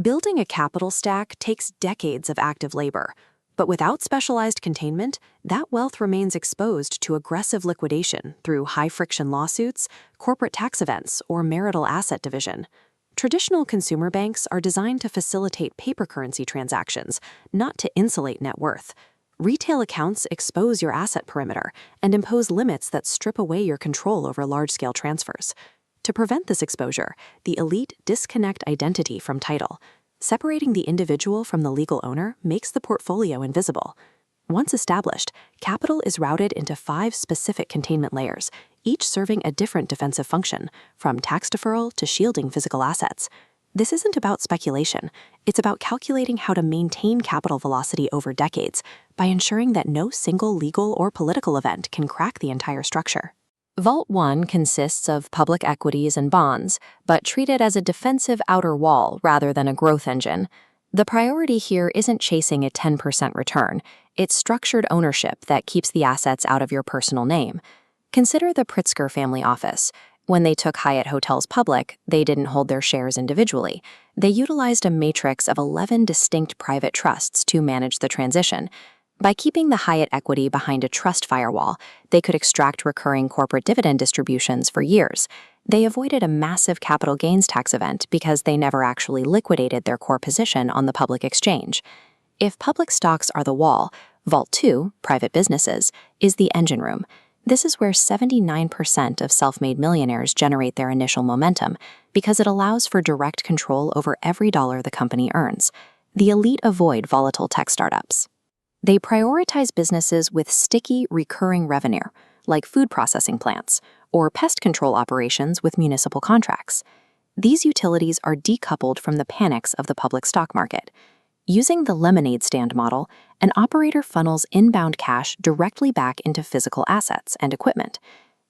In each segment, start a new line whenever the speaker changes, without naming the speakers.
Building a capital stack takes decades of active labor, but without specialized containment, that wealth remains exposed to aggressive liquidation through high-friction lawsuits, corporate tax events, or marital asset division. Traditional consumer banks are designed to facilitate paper currency transactions, not to insulate net worth. Retail accounts expose your asset perimeter and impose limits that strip away your control over large-scale transfers. To prevent this exposure, the elite disconnect identity from title. Separating the individual from the legal owner makes the portfolio invisible. Once established, capital is routed into 5 specific containment layers, each serving a different defensive function, from tax deferral to shielding physical assets. This isn't about speculation. It's about calculating how to maintain capital velocity over decades by ensuring that no single legal or political event can crack the entire structure. Vault 1 consists of public equities and bonds, but treated as a defensive outer wall rather than a growth engine. The priority here isn't chasing a 10% return. It's structured ownership that keeps the assets out of your personal name. Consider the Pritzker family office. When they took Hyatt Hotels public, they didn't hold their shares individually. They utilized a matrix of 11 distinct private trusts to manage the transition. By keeping the Hyatt equity behind a trust firewall, they could extract recurring corporate dividend distributions for years. They avoided a massive capital gains tax event because they never actually liquidated their core position on the public exchange. If public stocks are the wall, Vault 2, private businesses, is the engine room. This is where 79% of self-made millionaires generate their initial momentum because it allows for direct control over every dollar the company earns. The elite avoid volatile tech startups. They prioritize businesses with sticky, recurring revenue, like food processing plants, or pest control operations with municipal contracts. These utilities are decoupled from the panics of the public stock market. Using the lemonade stand model, an operator funnels inbound cash directly back into physical assets and equipment.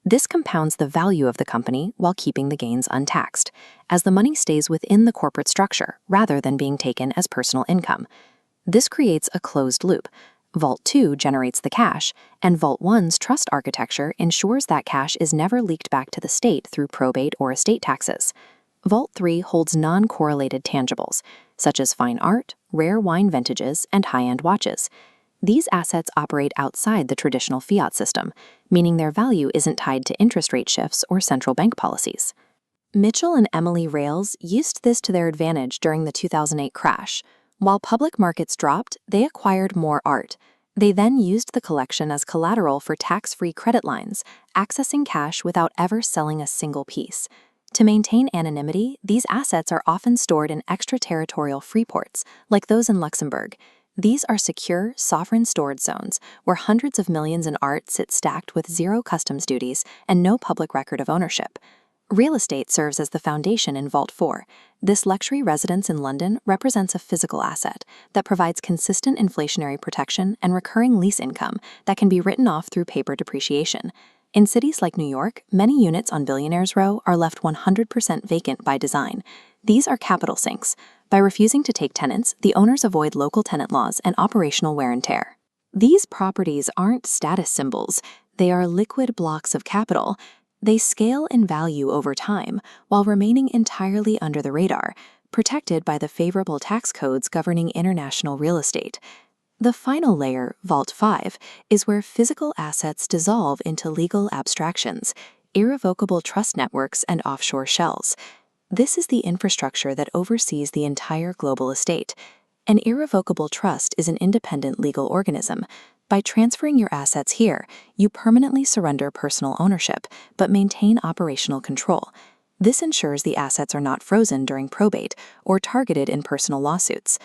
This compounds the value of the company while keeping the gains untaxed, as the money stays within the corporate structure rather than being taken as personal income. This creates a closed loop. Vault 2 generates the cash, and Vault 1's trust architecture ensures that cash is never leaked back to the state through probate or estate taxes. Vault 3 holds non-correlated tangibles, such as fine art, rare wine vintages, and high-end watches. These assets operate outside the traditional fiat system, meaning their value isn't tied to interest rate shifts or central bank policies. Mitchell and Emily Rales used this to their advantage during the 2008 crash. While public markets dropped, they acquired more art. They then used the collection as collateral for tax-free credit lines, accessing cash without ever selling a single piece. To maintain anonymity, these assets are often stored in extra-territorial free ports, like those in Luxembourg. These are secure, sovereign storage zones where hundreds of millions in art sit stacked with zero customs duties and no public record of ownership. Real estate serves as the foundation in Vault 4. This luxury residence in London represents a physical asset that provides consistent inflationary protection and recurring lease income that can be written off through paper depreciation. In cities like New York, many units on Billionaires Row are left 100% vacant by design. These are capital sinks. By refusing to take tenants, the owners avoid local tenant laws and operational wear and tear. These properties aren't status symbols. They are liquid blocks of capital. They scale in value over time while remaining entirely under the radar, protected by the favorable tax codes governing international real estate. The final layer, Vault 5, is where physical assets dissolve into legal abstractions, irrevocable trust networks, and offshore shells. This is the infrastructure that oversees the entire global estate. An irrevocable trust is an independent legal organism. By transferring your assets here, you permanently surrender personal ownership, but maintain operational control. This ensures the assets are not frozen during probate or targeted in personal lawsuits.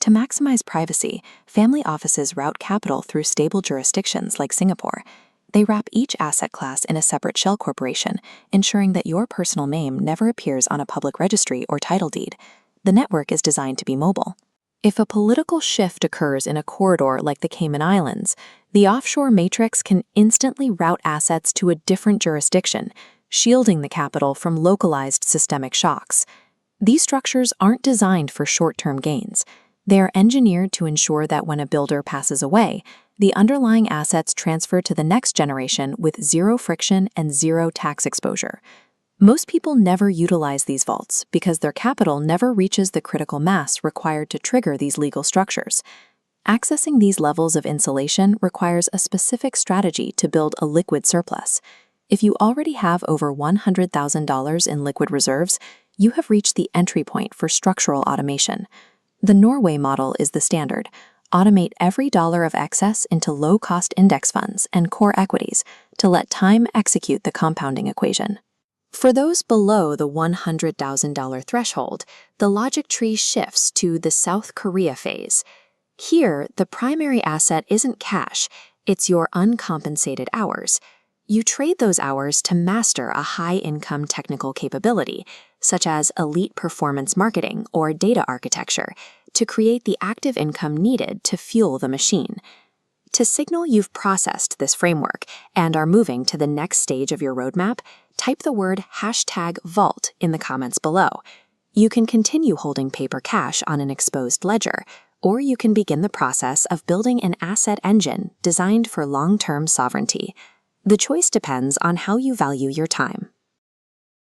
To maximize privacy, family offices route capital through stable jurisdictions like Singapore. They wrap each asset class in a separate shell corporation, ensuring that your personal name never appears on a public registry or title deed. The network is designed to be mobile. If a political shift occurs in a corridor like the Cayman Islands, the offshore matrix can instantly route assets to a different jurisdiction, shielding the capital from localized systemic shocks. These structures aren't designed for short-term gains. They are engineered to ensure that when a builder passes away, the underlying assets transfer to the next generation with zero friction and zero tax exposure. Most people never utilize these vaults because their capital never reaches the critical mass required to trigger these legal structures. Accessing these levels of insulation requires a specific strategy to build a liquid surplus. If you already have over $100,000 in liquid reserves, you have reached the entry point for structural automation. The Norway model is the standard. Automate every dollar of excess into low-cost index funds and core equities to let time execute the compounding equation. For those below the $100,000 threshold, the logic tree shifts to the South Korea phase. Here, the primary asset isn't cash, it's your uncompensated hours. You trade those hours to master a high-income technical capability, such as elite performance marketing or data architecture, to create the active income needed to fuel the machine. To signal you've processed this framework and are moving to the next stage of your roadmap, type the word #vault in the comments below. You can continue holding paper cash on an exposed ledger, or you can begin the process of building an asset engine designed for long-term sovereignty. The choice depends on how you value your time.